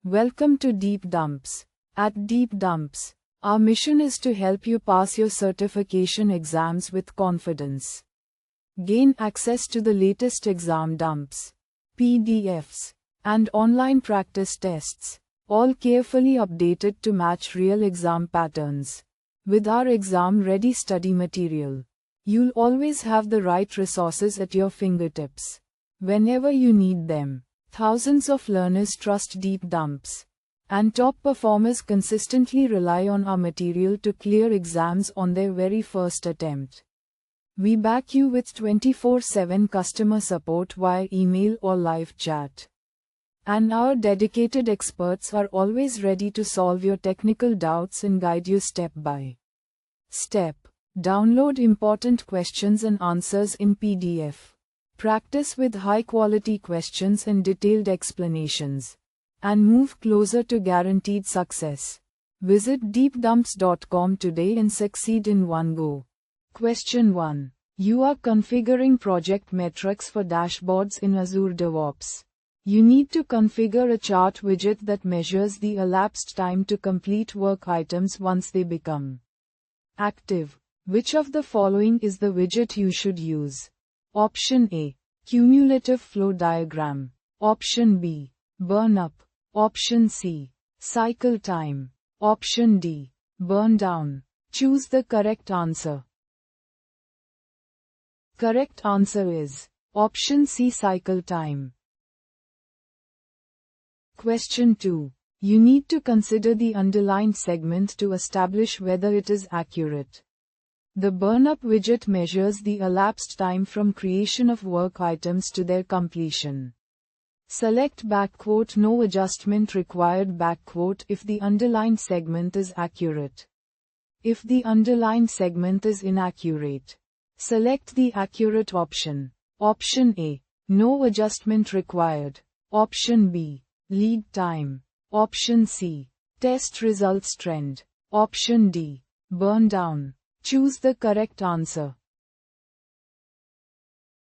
Welcome to Deep Dumps. At Deep Dumps, our mission is to help you pass your certification exams with confidence. Gain access to the latest exam dumps, PDFs, and online practice tests, all carefully updated to match real exam patterns. With our exam-ready study material, you'll always have the right resources at your fingertips whenever you need them. Thousands of learners trust Deep Dumps, and top performers consistently rely on our material to clear exams on their very first attempt. We back you with 24/7 customer support via email or live chat. And our dedicated experts are always ready to solve your technical doubts and guide you step by step. Download important questions and answers in PDF. Practice with high-quality questions and detailed explanations, and move closer to guaranteed success. Visit deepdumps.com today and succeed in one go. Question 1. You are configuring project metrics for dashboards in Azure DevOps. You need to configure a chart widget that measures the elapsed time to complete work items once they become active. Which of the following is the widget you should use? Option A. Cumulative flow diagram. Option B. Burn up. Option C. Cycle time. Option D. Burn down. Choose the correct answer. Correct answer is Option C, cycle time. Question 2. You need to consider the underlined segment to establish whether it is accurate. The burn-up widget measures the elapsed time from creation of work items to their completion. Select "No adjustment required" if the underlined segment is accurate. If the underlined segment is inaccurate, select the accurate option. Option A. No adjustment required. Option B. Lead time. Option C. Test results trend. Option D. Burn down. Choose the correct answer.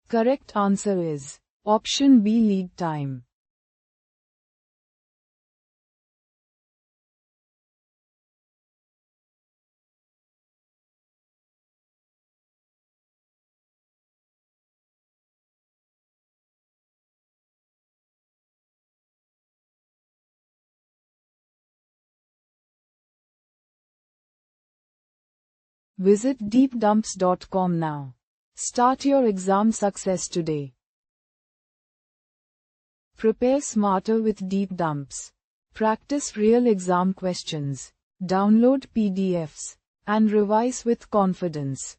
Correct answer is Option B, lead time. Visit deepdumps.com now. Start your exam success today. Prepare smarter with Deep Dumps. Practice real exam questions. Download PDFs and revise with confidence.